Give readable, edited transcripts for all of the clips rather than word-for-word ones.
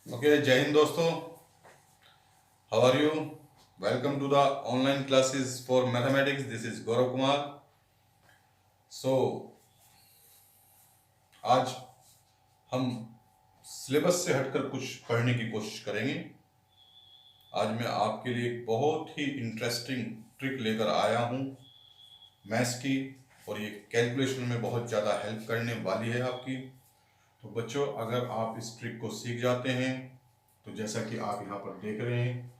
Okay, जय हिंद दोस्तों। How are you? Welcome to the online classes for mathematics. This is Gaurav Kumar. So आज हम सिलेबस से हटकर कुछ पढ़ने की कोशिश करेंगे। आज मैं आपके लिए एक बहुत ही इंटरेस्टिंग ट्रिक लेकर आया हूँ मैथ्स की, और ये कैलकुलेशन में बहुत ज़्यादा हेल्प करने वाली है आपकी। तो बच्चों, अगर आप इस ट्रिक को सीख जाते हैं तो जैसा कि आप यहाँ पर देख रहे हैं,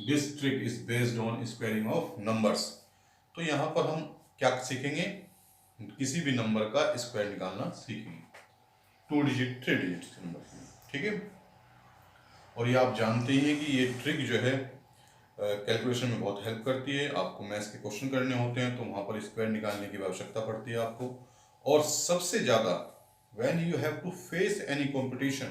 this trick is based on squaring of numbers. तो यहाँ पर हम क्या सीखेंगे? किसी भी नंबर का स्क्वायर निकालना सीखेंगे, 2 डिजिट 3 डिजिट नंबर। ठीक है। और ये आप जानते ही हैं कि ये ट्रिक जो है कैलकुलेशन में बहुत हेल्प करती है। आपको मैथ्स के क्वेश्चन करने होते हैं तो वहाँ पर स्क्वायर निकालने की आवश्यकता पड़ती है आपको। और सबसे ज़्यादा when you have to face any competition,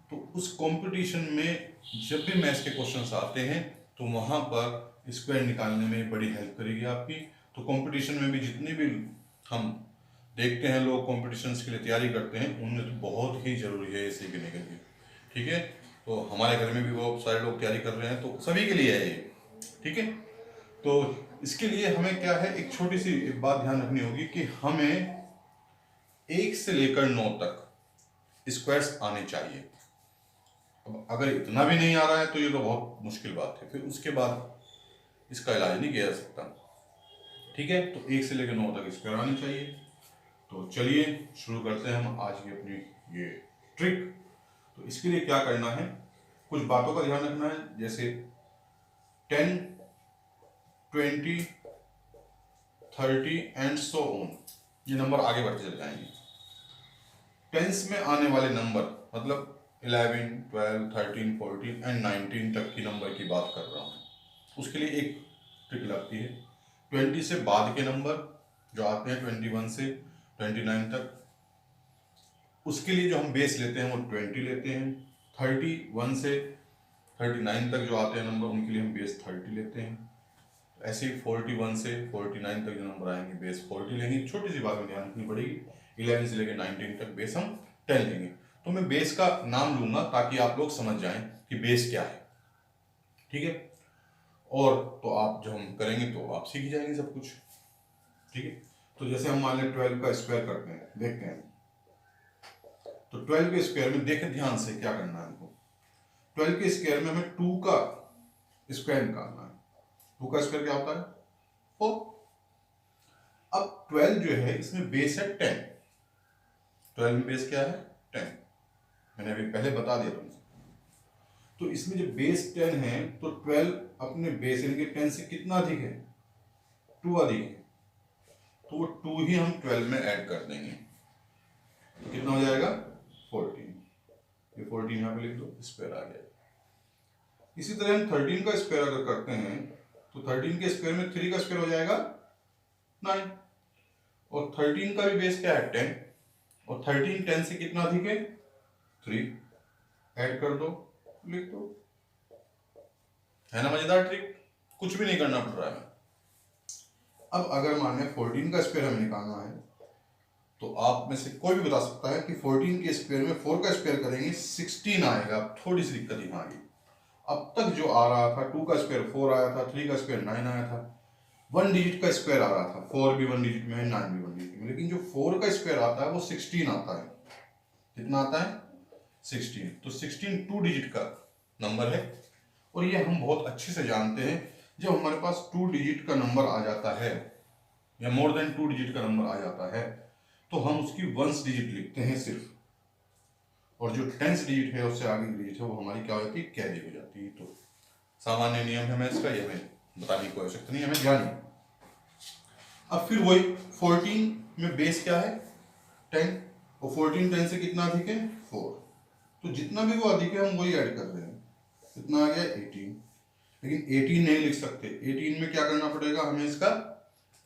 तो उस कंपटीशन में जब भी मैथ्स के क्वेश्चंस आते हैं तो वहाँ पर स्क्वायर निकालने में बड़ी हेल्प करेगी आपकी। तो कंपटीशन में भी जितने भी हम देखते हैं लोग कंपटीशंस के लिए तैयारी करते हैं, उनमें तो बहुत ही ज़रूरी है ये सीखने के लिए। ठीक है। तो हमारे घर में भी बहुत सारे लोग तैयारी कर रहे हैं, तो सभी के लिए है ये। ठीक है। तो इसके लिए हमें क्या है, एक छोटी सी एक बात ध्यान रखनी होगी कि हमें 1 से लेकर 9 तक स्क्वायर्स आने चाहिए। अब अगर इतना भी नहीं आ रहा है तो ये तो बहुत मुश्किल बात है, फिर उसके बाद इसका इलाज नहीं किया जा सकता। ठीक है। तो 1 से लेकर 9 तक स्क्वायर आनी चाहिए। तो चलिए शुरू करते हैं हम आज की अपनी ये ट्रिक। तो इसके लिए क्या करना है, कुछ बातों का ध्यान रखना है, जैसे 10, 20, 30 एंड सो ऑन। ये नंबर आगे बढ़ते चले जाएंगे। टेंस में आने वाले नंबर मतलब 11, 12, 13, 14 एंड 19 तक की नंबर की बात कर रहा हूँ। उसके लिए एक ट्रिक लगती है। 20 से बाद के नंबर जो आते हैं 21 से 29 तक, उसके लिए जो हम बेस लेते हैं वो 20 लेते हैं। 31 से 39 तक जो आते हैं नंबर, उनके लिए हम बेस 30 लेते हैं। ऐसे ही 41 से 49 तक जो नंबर आएंगे बेस 40 लेंगे। छोटी सी बात में ध्यान रखनी पड़ेगी, 11 से लेकर 19 तक बेस हम 10 लेंगे। तो मैं बेस का नाम लूंगा ताकि आप लोग समझ जाएं कि बेस क्या है। ठीक है। और तो आप जब हम करेंगे तो आप सीख जाएंगे सब कुछ। ठीक है। तो जैसे हम मान लें 12 का स्क्वायर करते हैं, देखते हैं। तो 12 के स्क्वायर में देखें ध्यान से क्या करना है हमको। 12 के स्क्वायर में हमें 2 का स्क्वायर निकालना है। 2 का स्क्वायर क्या होता है? 4। अब 12 जो है इसमें बेस है 10। 12 में बेस क्या है? 10। मैंने अभी पहले बता दिया तुमसे। तो इसमें जो बेस 10 है तो 12 अपने बेस यानी कि 10 से कितना अधिक है? 2 अधिक है। तो वो 2 ही हम 12 में ऐड कर देंगे। तो कितना हो जाएगा? 14। ये 14 यहाँ पे लिख दो, स्क्वायर आ गया। इसी तरह हम 13 का स्क्वायर अगर करते हैं तो 13 के स्क्वायर में 3 का स्क्वायर हो जाएगा 9। और 13 का भी बेस क्या है? 10। और 13 10 से कितना अधिक है? 3। ऐड कर दो, लिख दो। है ना मजेदार ट्रिक? कुछ भी नहीं करना पड़ रहा है। अब अगर मान लें 14 का स्क्वायर हमें निकालना है, तो आप में से कोई भी बता सकता है कि 14 के स्क्वायर में 4 का स्क्वायर करेंगे 16 आएगा। थोड़ी सी दिक्कत यहाँ आ गई। अब तक जो आ रहा था 2 का स्क्वायर 4 आया था, 3 का स्क्वायर 9 आया था, 1 डिजिट का स्क्वायर आ रहा था। 4 भी 1 डिजिट में है, 9 भी 1 डिजिट में। लेकिन जो 4 का स्क्वायर आता है वो 16 आता है। कितना आता है? 16। तो 16 2 डिजिट का नंबर है। और ये हम बहुत अच्छे से जानते हैं, जब हमारे पास 2 डिजिट का नंबर आ जाता है या मोर देन 2 डिजिट का नंबर आ जाता है तो हम उसकी 1 डिजिट लिखते हैं सिर्फ, और जो 10 डिजिट है उससे आगे की डिजिट है वो हमारी क्या हो जाती है? कैरी हो जाती है। तो सामान्य नियम है मैथ्स का, ये हमें बताने की कोई आवश्यकता नहीं, हमें ध्यान। अब फिर वही 14 में बेस क्या है? 10। और 14 10 से कितना अधिक है? 4। तो जितना भी वो अधिक है हम वही ऐड कर रहे हैं। कितना आ गया? 18। लेकिन 18 नहीं लिख सकते। 18 में क्या करना पड़ेगा? हमें इसका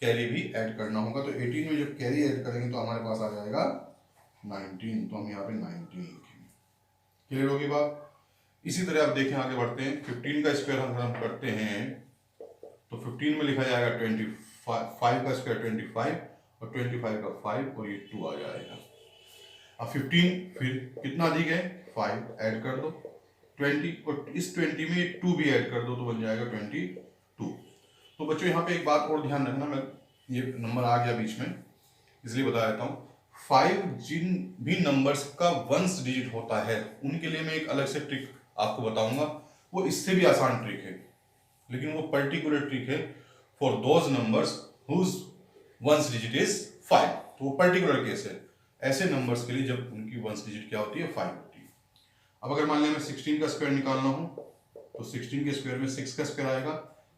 कैरी भी ऐड करना होगा। तो 18 में जब कैरी ऐड करेंगे तो हमारे पास आ जाएगा 19। तो हम यहाँ पे 19 लिखेंगे। क्लियर होगी बात? इसी तरह आप देखें, आगे बढ़ते हैं। 15 का स्क्वायर अगर हम करते हैं तो 15 में लिखा जाएगा 25 का स्क्वायर 25, और 25 का 5, और ये 2 आ जाएगा। अब 15 फिर कितना अधिक है 5 ऐड कर दो 20 और इस 20 में 2 भी ऐड कर दो तो बन जाएगा 22। तो बच्चों यहाँ पे एक बात और ध्यान रखना, मैं ये नंबर आ गया बीच में इसलिए बता देता हूँ। 5 जिन भी नंबर्स का वंस डिजिट होता है उनके लिए मैं एक अलग से ट्रिक आपको बताऊंगा, वो इससे भी आसान ट्रिक है, लेकिन वो पर्टिकुलर ट्रिक है for those numbers whose ones digit is 5। तो वो पर्टिकुलर केस है ऐसे नंबर्स के लिए जब उनकी वंस डिजिट क्या होती है 5 होती है। अब अगर मान लिया मैं 16 का स्क्वायर निकालना हो तो 16 के स्क्वायर में 6 का स्क्वायर आएगा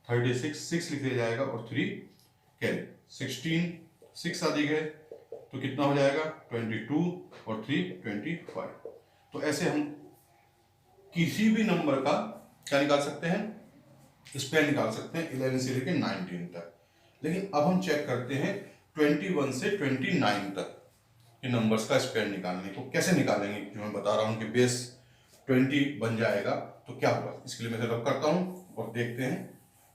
36, 6 लिख दिया जाएगा और 3 कैरी। 16 6 अधिक है तो कितना हो जाएगा 22 और 3 25। तो ऐसे हम किसी भी नंबर का क्या निकाल सकते हैं स्क्वायर निकाल सकते हैं 11 से लेकर 19 तक। लेकिन अब हम चेक करते हैं 21 से 29 तक के नंबर्स का स्क्वायर निकालने को कैसे निकालेंगे। जो मैं बता रहा हूं कि बेस 20 बन जाएगा तो क्या होगा, इसके लिए मैं रब करता हूं और देखते हैं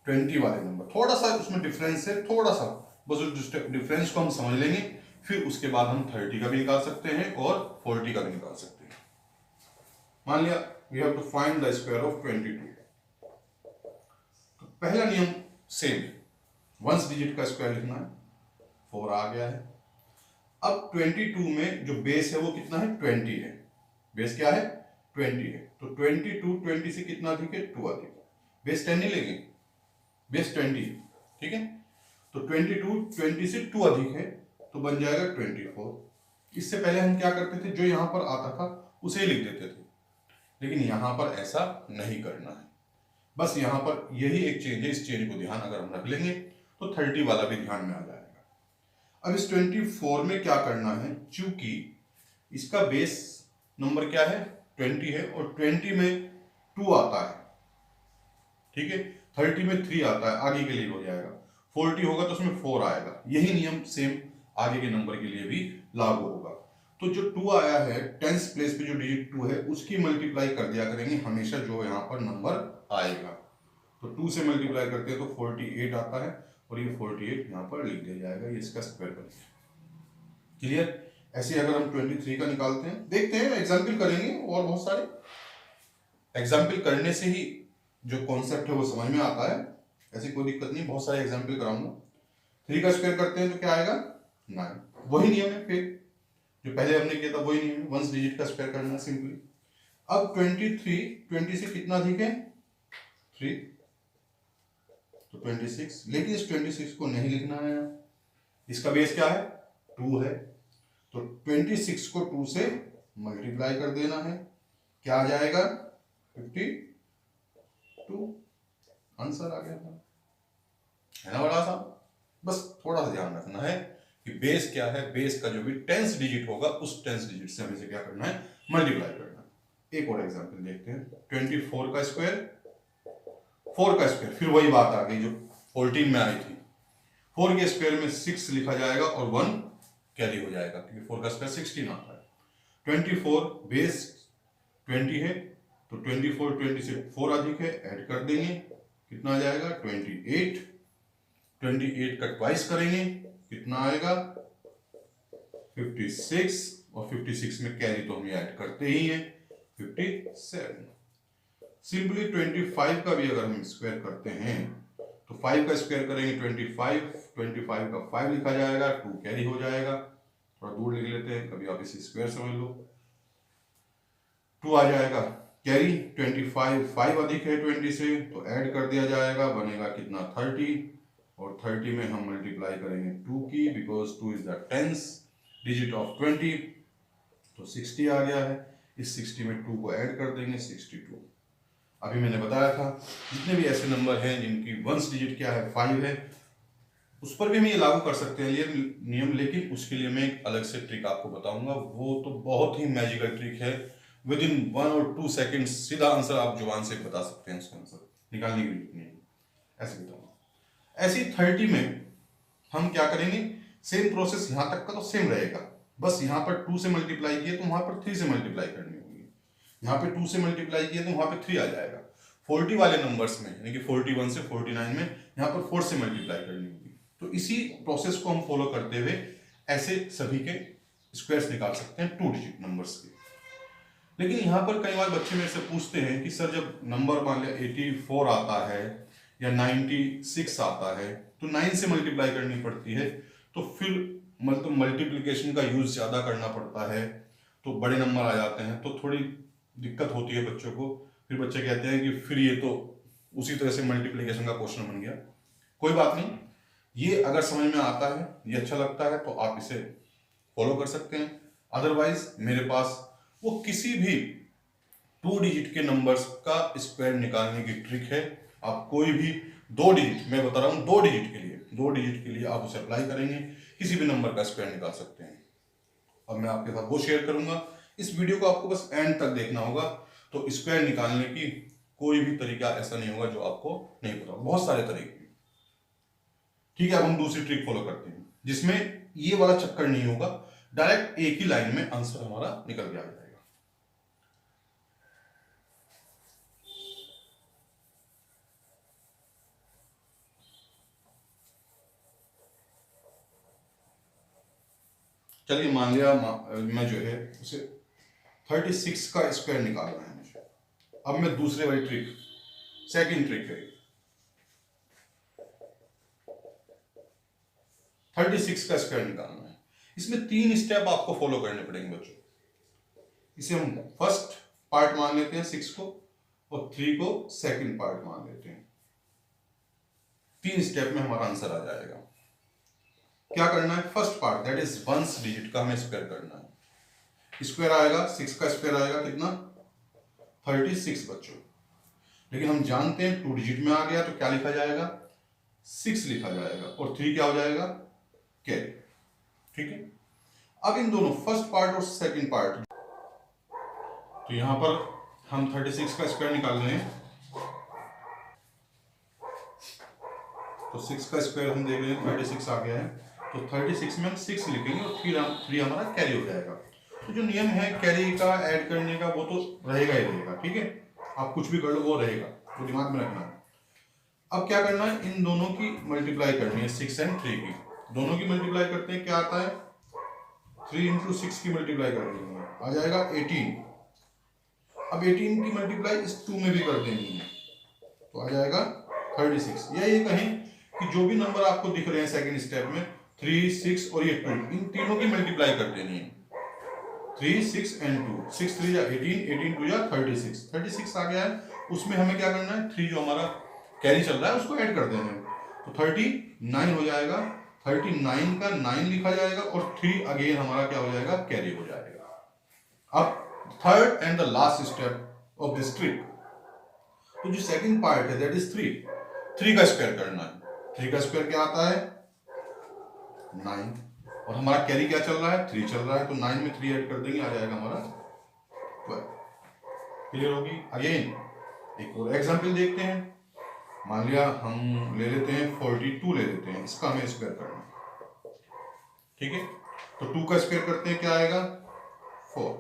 20 वाले नंबर। थोड़ा सा उसमें डिफरेंस है, थोड़ा सा बस उस डिफरेंस को हम समझ लेंगे, फिर उसके बाद हम 30 का भी निकाल सकते हैं और 40 का भी निकाल सकते हैं। मान लिया we have to find the square of 22। तो पहला नियम सेम, वंस डिजिट का स्क्वायर लिखना है, 4 आ गया है। अब 22 में जो बेस है वो कितना है 20 है, बेस क्या है 20 है, तो 22 20 से कितना अधिक है 2 अधिक है, बेस 10 नहीं लेंगे, बेस 20 है, ठीक है। तो 22 20 से 2 अधिक है तो बन जाएगा 24। इससे पहले हम क्या करते थे, जो यहां पर आता था उसे ही लिख देते थे, लेकिन यहां पर ऐसा नहीं करना है। बस यहां पर यही एक चेंज है, इस चेंज को ध्यान अगर हम रख लेंगे तो 30 वाला भी ध्यान में आ जाएगा। अब इस 24 में क्या करना है, चूंकि इसका बेस नंबर क्या है 20 है और 20 में 2 आता है, ठीक है, 30 में 3 आता है, आगे के लिए हो जाएगा, 40 होगा तो उसमें 4 आएगा। यही नियम सेम आगे के नंबर के लिए भी लागू होगा। तो जो 2 आया है 10th प्लेस पे जो डिजिट 2 है उसकी मल्टीप्लाई कर दिया करेंगे हमेशा जो यहाँ पर नंबर आएगा। तो 2 से मल्टीप्लाई करते हैं तो 48 आता है और ये 48 यहाँ पर लिख दिया जाएगा, ये इसका स्क्वायर बन गया। क्लियर। ऐसे अगर हम 23 का निकालते हैं, देखते हैं एग्जाम्पल करेंगे और बहुत सारे एग्जाम्पल करने से ही जो कॉन्सेप्ट है वो समझ में आता है, ऐसी कोई दिक्कत नहीं, बहुत सारे एग्जाम्पल कराऊंगा। 3 का स्क्वायर करते हैं तो क्या आएगा 9, वही नियम है फिर जो पहले हमने किया था, वही नियम है, वंस डिजिट का स्क्वायर करना है सिंपली। अब 23 20 से कितना अधिक है 3 तो 26, लेकिन इस 26 को नहीं लिखना है, इसका बेस क्या है 2 है, तो 26 को 2 से मल्टीप्लाई कर देना है, क्या आ जाएगा 52, आंसर आ गया है ना, बड़ा सा। बस थोड़ा सा ध्यान रखना है कि बेस क्या है, बेस का जो भी 10th डिजिट होगा उस 10th डिजिट से हमें क्या करना है मल्टीप्लाई करना है। एक और एग्जांपल देखते हैं, 24 का स्क्वायर 4 का स्क्वायर, फिर वही बात आ गई जो 14 में आई थी, 4 के स्क्वायर में 6 लिखा जाएगा और 1 कैरी हो जाएगा क्योंकि 4 का स्क्वायर 16 आता है। 24 बेस 20 है तो 24 20 से 4 अधिक है, ऐड कर देंगे, कितना आ जाएगा 28, 28 का ट्वाइस करेंगे कितना आएगा 56 और 56 में कैरी तो हम ऐड करते ही हैं 57। सिंपली 25 का भी अगर हम स्क्वायर करते हैं तो 5 का स्क्वायर करेंगे 25 का 5 लिखा जाएगा, 2 कैरी हो जाएगा, थोड़ा दूर लिख लेते हैं, कभी आप इसे स्क्वायर समझ लो, 2 आ जाएगा कैरी, 25 5 अधिक है 20 से तो ऐड कर दिया जाएगा, बनेगा कितना 30 और 30 में हम मल्टीप्लाई करेंगे 2 की, because 2 is the 10th digit of 20 तो 60 आ गया है, इस 60 में 2 को ऐड कर देंगे 62। अभी मैंने बताया था जितने भी ऐसे नंबर हैं जिनकी वंस डिजिट क्या है 5 है, उस पर भी हम ये लागू कर सकते हैं ये नियम, लेकिन उसके लिए मैं एक अलग से ट्रिक आपको बताऊंगा, वो तो बहुत ही मैजिकल ट्रिक है, विद इन 1 और 2 सेकेंड्स सीधा आंसर आप जुबान से बता सकते हैं, उसका आंसर निकालने की जरूरत नहीं, ऐसे बताऊंगा। ऐसी 30 में हम क्या करेंगे, सेम प्रोसेस यहाँ तक का तो सेम रहेगा, बस यहाँ पर 2 से मल्टीप्लाई किए तो वहां पर 3 से मल्टीप्लाई करनी होगी, यहाँ पे 2 से मल्टीप्लाई किए तो वहां पे 3 आ जाएगा। 40 वाले नंबर्स में यानी कि 41 से 49 में यहाँ पर 4 से मल्टीप्लाई करनी होगी। तो इसी प्रोसेस को हम फॉलो करते हुए ऐसे सभी के स्क्वायर्स निकाल सकते हैं 2 डिजिट नंबर्स के। लेकिन यहाँ पर कई बार बच्चे मेरे से पूछते हैं कि सर जब नंबर मान लिया 84 आता है या 96 आता है तो 9 से मल्टीप्लाई करनी पड़ती है, तो फिर मतलब मल्टीप्लिकेशन का यूज ज्यादा करना पड़ता है, तो बड़े नंबर आ जाते हैं, तो थोड़ी दिक्कत होती है बच्चों को। फिर बच्चे कहते हैं कि फिर ये तो उसी तरह से मल्टीप्लिकेशन का क्वेश्चन बन गया। कोई बात नहीं, ये अगर समझ में आता है, ये अच्छा लगता है तो आप इसे फॉलो कर सकते हैं। अदरवाइज मेरे पास वो किसी भी 2 डिजिट के नंबर्स का स्क्वायर निकालने की ट्रिक है। आप कोई भी 2 डिजिट, मैं बता रहा हूँ 2 डिजिट के लिए आप उसे अप्लाई करेंगे, किसी भी नंबर का स्क्वायर निकाल सकते हैं। अब मैं आपके साथ वो शेयर करूंगा। इस वीडियो को आपको बस एंड तक देखना होगा, तो स्क्वायर निकालने की कोई भी तरीका ऐसा नहीं होगा जो आपको नहीं पता, बहुत सारे तरीके। ठीक है, अब हम दूसरी ट्रिक फॉलो करते हैं जिसमें ये वाला चक्कर नहीं होगा, डायरेक्ट एक ही लाइन में आंसर हमारा निकल के आ जाएगा। चलिए मान लिया मैं जो है उसे 36 का स्क्वायर निकालना है मुझे। अब मैं दूसरे वाली ट्रिक, सेकंड ट्रिक है 36 का स्क्वायर निकालना है। इसमें 3 स्टेप आपको फॉलो करने पड़ेंगे बच्चों। इसे हम फर्स्ट पार्ट मान लेते हैं 6 को, और 3 को सेकंड पार्ट मान लेते हैं। 3 स्टेप में हमारा आंसर आ जाएगा। क्या करना है, first part that is once digit का हमें स्क्वायर करना है। स्क्वायर आएगा 6 का स्क्वायर आएगा कितना, 36 बच्चों। लेकिन हम जानते हैं 2 डिजिट में आ गया तो क्या लिखा जाएगा, 6 लिखा जाएगा, और 3 क्या हो जाएगा, कैरी। ठीक है, अब इन दोनों फर्स्ट पार्ट और सेकंड पार्ट, तो यहां पर हम 36 का स्क्वायर निकाल रहे हैं, तो 6 का स्क्वायर हम देख रहे हैं 36 आ गया है, तो 36 में हम 6 लिखेंगे और फिर 3 हमारा कैरी हो जाएगा। तो जो नियम है कैरी का ऐड करने का वो तो रहेगा ही रहेगा। ठीक है, आप कुछ भी कर लो वो रहेगा, तो दिमाग में रखना है। अब क्या करना है, इन दोनों की मल्टीप्लाई करनी है, 6 एंड 3 की। दोनों की मल्टीप्लाई करते हैं, क्या आता है, 3 इंटू 6 की मल्टीप्लाई कर देंगे, आ जाएगा 18। अब 18 की मल्टीप्लाई इस 2 में भी कर देनी है, तो आ जाएगा 36। या ये कहें कि जो भी नंबर आपको दिख रहे हैं सेकंड स्टेप में 3, 6 और ये 2, इन तीनों की मल्टीप्लाई कर देनी है, 3, 6 एंड 2, 6 3 या 18, 18 2 या 36, 36 आ गया है। उसमें हमें क्या करना है, 3 जो हमारा कैरी चल रहा है उसको ऐड कर देना है, तो 39 हो जाएगा। 39 का 9 लिखा जाएगा और 3 अगेन हमारा क्या हो जाएगा, कैरी हो जाएगा। अब third and the last step of this trick, तो जो सेकंड पार्ट है दैट इज 3 का स्क्वायर करना है। 3 का स्क्वायर क्या आता है, 9, और हमारा कैरी क्या चल रहा है, 3 चल रहा है, तो 9 में 3 ऐड कर देंगे, आ जाएगा हमारा 12। क्लियर होगी। अगेन एक और एग्जांपल देखते हैं। मान लिया हम ले लेते हैं 42 ले लेते हैं, इसका हमें स्क्वायर करना है। ठीक है, तो 2 का स्क्वायर करते हैं, क्या आएगा, 4।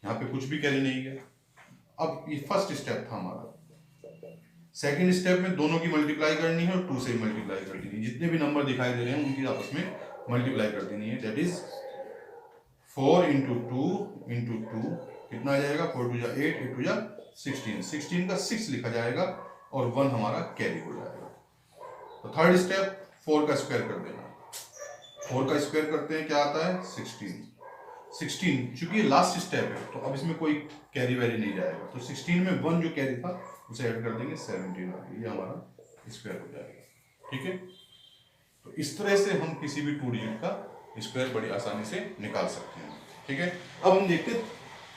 यहाँ पे कुछ भी कैरी नहीं गया। अब ये फर्स्ट स्टेप था हमारा। सेकंड स्टेप में दोनों की मल्टीप्लाई करनी है और 2 से ही मल्टीप्लाई कर देनी है, जितने भी नंबर दिखाई दे रहे हैं उनकी आपस में मल्टीप्लाई कर देनी है। दैट इज 4 इंटू 2 इंटू 2 कितना आ जाएगा, 4 2 जा 8, 8 2 जा 16, 16 का 6 लिखा जाएगा और 1 हमारा कैरी हो जाएगा। तो थर्ड स्टेप 4 का स्क्वायर कर देना। 4 का स्क्वायर करते हैं, क्या आता है, 16। 16 चूंकि ये लास्ट स्टेप है तो अब इसमें कोई कैरी वैरी नहीं जाएगा, तो 16 में 1 जो कैरी था उसे ऐड कर देंगे, 17 आ गया, ये हमारा स्क्वायर हो जाएगा। ठीक है, तो इस तरह से हम किसी भी 2 डिजिट का स्क्वायर बड़ी आसानी से निकाल सकते हैं। ठीक है, अब हम देखते हैं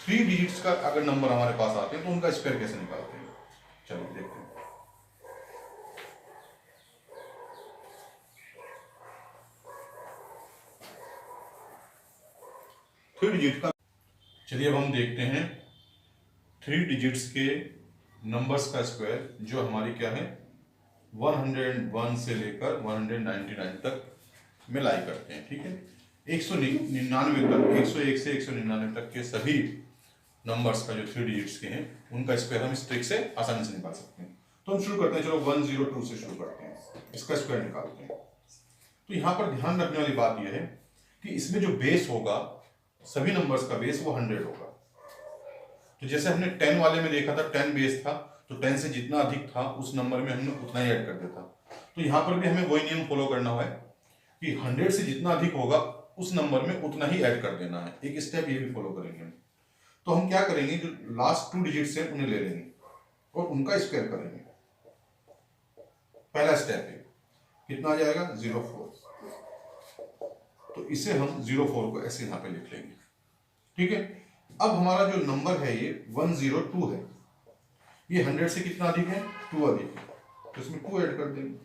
3 डिजिट्स का अगर नंबर हमारे पास आते हैं तो उनका स्क्वायर कैसे निकालते हैं। चलिए देखते हैं। 3 डिजिट का, चलिए अब हम देखते हैं 3 डिजिट्स के नंबर्स का स्क्वायर जो हमारी क्या है 101 से लेकर 199 तक मिलाई करते हैं। ठीक है, 199 तक, 101 से 199 तक के सभी नंबर्स का जो 3 डिजिट्स के हैं उनका स्क्वायर हम इस ट्रिक से आसानी से निकाल सकते हैं। तो हम शुरू करते हैं, चलो 102 से शुरू करते हैं, इसका स्क्वायर निकालते हैं। तो यहाँ पर ध्यान रखने वाली बात यह है कि इसमें जो बेस होगा, सभी नंबर्स का बेस वो 100 होगा। तो जैसे हमने 10 वाले में देखा था 10 बेस था, तो 10 से जितना अधिक था उस नंबर में हमने उतना ही ऐड कर देता। तो यहाँ पर भी हमें वही नियम फॉलो करना है कि 100 से जितना अधिक होगा उस नंबर में उतना ही ऐड कर देना है। एक स्टेप ये भी फॉलो करेंगे। तो हम क्या करेंगे, जो लास्ट 2 डिजिट्स हैं उन्हें ले लेंगे और उनका स्क्वायर करेंगे। पहला स्टेप है, कितना आ जाएगा 04। तो इसे हम 04 को ऐसे यहाँ पे लिख लेंगे। ठीक है, अब हमारा जो नंबर है ये 102 है, ये 100 से कितना अधिक है, 2 अधिक है, तो इसमें 2 ऐड कर देंगे,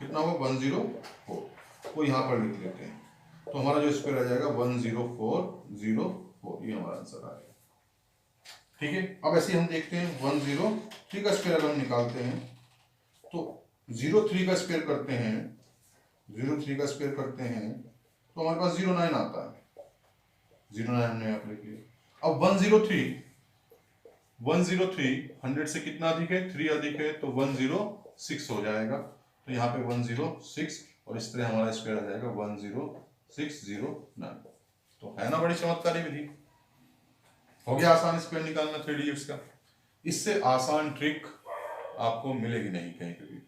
कितना होगा 104 को यहाँ पर लिख लेते हैं। तो हमारा जो स्क्वायर आ जाएगा 10404, ये हमारा आंसर आ जाएगा। ठीक है, अब ऐसे हम देखते हैं 103 का स्क्वायर अगर हम निकालते हैं तो 03 का स्क्वायर करते हैं, 03 का स्क्वायर करते हैं तो हमारे पास 09 आता है, 09 हमने यहाँ पर लिख लिया। अब 103 100 से कितना अधिक है, 3 अधिक है, तो 106 हो जाएगा। तो यहाँ पे 106 और इस तरह हमारा स्क्वायर आ जाएगा 10609। तो है ना बड़ी चमत्कारी विधि। हो गया आसान स्क्वायर निकालना 3 डिजिट्स का। इससे आसान ट्रिक आपको मिलेगी नहीं कहीं पे भी।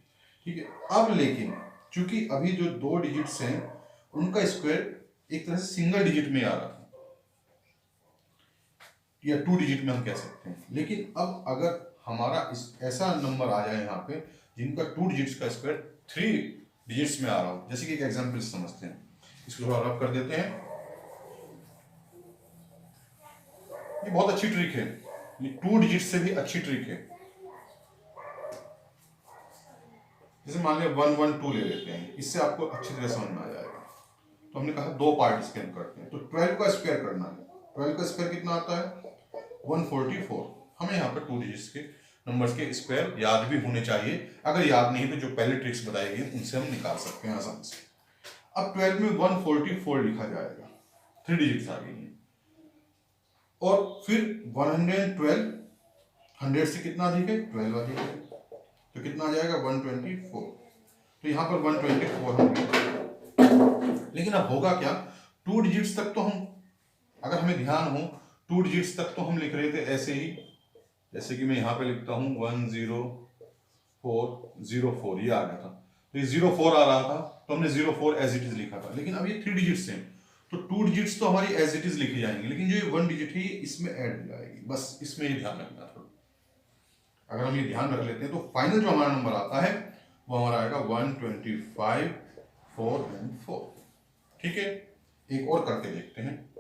ठीक है, अब लेकिन चूंकि अभी जो 2 डिजिट्स हैं उनका स्क्वायर एक तरह से सिंगल डिजिट में आ रहा था, या 2 डिजिट में हम कह सकते हैं, लेकिन अब अगर हमारा ऐसा नंबर आ जाए यहाँ पे जिनका 2 डिजिट्स का स्क्वायर 3 डिजिट्स में आ रहा हो, जैसे कि एक एग्जांपल समझते हैं, इसको थोड़ा रफ कर देते हैं। ये बहुत अच्छी ट्रिक है, ये 2 डिजिट से भी अच्छी ट्रिक है। जैसे मान लिया 112 ले लेते हैं, इससे आपको अच्छी तरह समझ में आ जाएगा। तो हमने कहा 2 पार्ट इसके हम करते हैं, तो 12 का स्क्वायर करना है। 12 का स्क्वायर कितना आता है 144। हमें यहाँ पर 2 डिजिट्स के नंबर्स के स्क्वायर याद भी होने चाहिए, अगर याद नहीं तो जो पहले ट्रिक्स बताई गई उनसे हम निकाल सकते हैं आसानी से। अब 12 में 144 लिखा जाएगा, 3 डिजिट्स आ गई हैं, और फिर 112 100 से कितना अधिक है, 12 अधिक है, तो कितना आ जाएगा 124। तो यहाँ पर 124 हम, लेकिन अब होगा क्या, 2 डिजिट्स तक तो हम, अगर हमें ध्यान हो 2 डिजिट्स तक तो हम लिख रहे थे ऐसे ही, जैसे कि मैं यहाँ पे लिखता हूँ 10404, ये आ गया था, तो ये 04 आ रहा था तो हमने 04 एज इट इज लिखा था। लेकिन अब ये 3 डिजिट्स हैं तो 2 डिजिट्स तो हमारी एज इट इज लिखी जाएंगी, लेकिन जो ये 1 डिजिट है ये इसमें ऐड हो जाएगी। बस इसमें ये ध्यान रखना था। अगर हम ये ध्यान रख लेते हैं तो फाइनल जो हमारा नंबर आता है वो हमारा आएगा 125 4 and 4। ठीक है, एक और करके देखते हैं।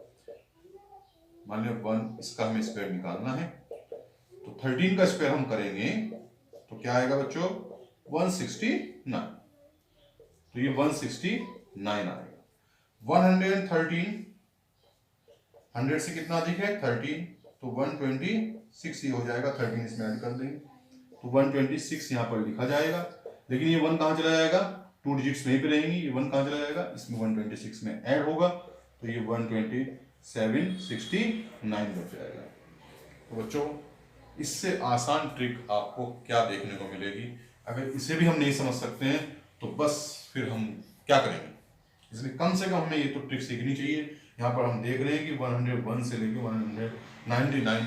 मान लिया 1, इसका हमें स्क्वायर निकालना है, तो 13 का स्क्वायर हम करेंगे तो क्या आएगा बच्चों 169। तो ये 169 आएगा। 113 100 से कितना अधिक है 13, तो 126 ये हो जाएगा, 13 इसमें ऐड कर देंगे तो 126 यहाँ पर लिखा जाएगा। लेकिन ये 1 कहाँ चला जाएगा, 2 डिजिट्स नहीं पे रहेंगी, ये 1 कहाँ चला जाएगा, इसमें 126 में ऐड होगा तो ये 12769 बच जाएगा। तो बच्चों इससे आसान ट्रिक आपको क्या देखने को मिलेगी। अगर इसे भी हम नहीं समझ सकते हैं तो बस फिर हम क्या करेंगे, इसलिए कम से कम हमें ये तो ट्रिक सीखनी चाहिए। यहाँ पर हम देख रहे हैं कि 101 से लेकर 199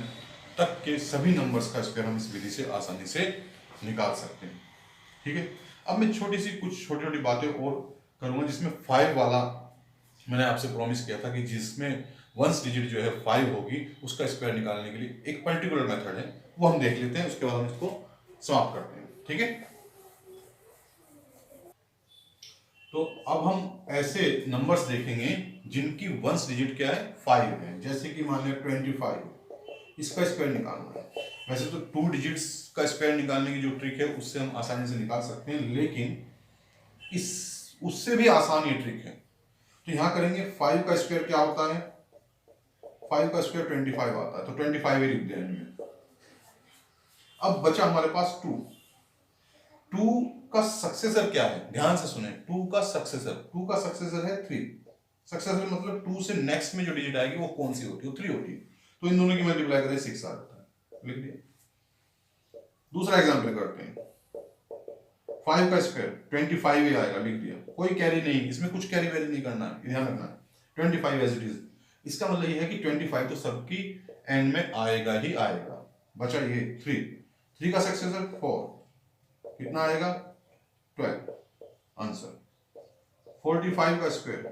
तक के सभी नंबर्स का स्क्वायर हम इस विधि से आसानी से निकाल सकते हैं। ठीक है, अब मैं कुछ छोटी छोटी बातें और करूँगा, जिसमें 5 वाला मैंने आपसे प्रॉमिस किया था कि जिसमें 1 डिजिट जो है 5 होगी उसका स्क्वायर निकालने के लिए एक पर्टिकुलर मेथड है, वो हम देख लेते हैं, उसके बाद हम इसको समाप्त करते हैं। ठीक है, तो अब हम ऐसे नंबर्स देखेंगे जिनकी 1 डिजिट क्या है 5 है। जैसे कि मान लिया 25, इसका स्क्वायर निकालना है। वैसे तो 2 डिजिट्स का स्क्वायर निकालने की जो ट्रिक है उससे हम आसानी से निकाल सकते हैं, लेकिन उससे भी आसान ये ट्रिक है। तो यहाँ करेंगे 5 का स्क्वायर क्या होता है, 5 का स्क्वायर 25 आता है, तो 25 ही लिख दिया इनमें। अब बचा हमारे पास 2 का सक्सेसर क्या है, ध्यान से सुने। 2 का सक्सेसर है 3। सक्सेसर मतलब 2 से नेक्स्ट में जो डिजिट आएगी वो कौन सी होती है, 3 होती है। तो इन दोनों की मल्टीप्लाई करें 6 आ जाता है, लिख दिया। दूसरा एग्जांपल करते हैं, 5 का स्क्वायर 25 ही आएगा, लिख दिया। कोई कैरी नहीं, इसमें कुछ कैरी वैरी नहीं करना है, ध्यान रखना है। 25 एज इट इज। इसका मतलब ये है कि 25 तो सबकी एंड में आएगा ही आएगा। बचा ये 3 का सक्सेसर 4, कितना आएगा 12। आंसर 45 का स्क्वायर,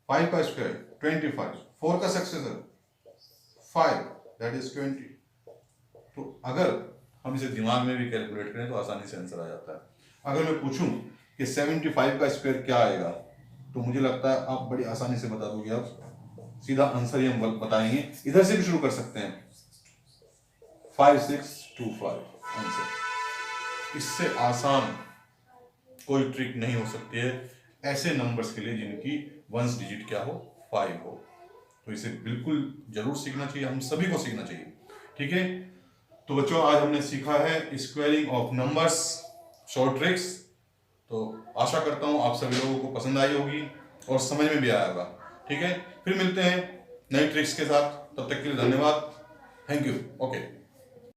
5 का स्क्वायर 25, 4 का सक्सेसर 5 दैट इज 20। तो अगर हम इसे दिमाग में भी कैलकुलेट करें तो आसानी से आंसर आ जाता है। अगर मैं पूछूं कि 75 का स्क्वायर क्या आएगा, तो मुझे लगता है आप बड़ी आसानी से बता दोगे। आप सीधा आंसर ही हम बताएंगे। इधर से भी शुरू कर सकते हैं, 5625 आंसर। इससे आसान कोई ट्रिक नहीं हो सकती है ऐसे नंबर्स के लिए जिनकी वंस डिजिट क्या हो 5 हो। तो इसे बिल्कुल जरूर सीखना चाहिए, हम सभी को सीखना चाहिए। ठीक है, तो बच्चों आज हमने सीखा है squaring of numbers, short tricks. तो आशा करता हूँ आप सभी लोगों को पसंद आई होगी और समझ में भी आया होगा। ठीक है, फिर मिलते हैं नई ट्रिक्स के साथ। तब तक के लिए धन्यवाद। Thank you. ओके।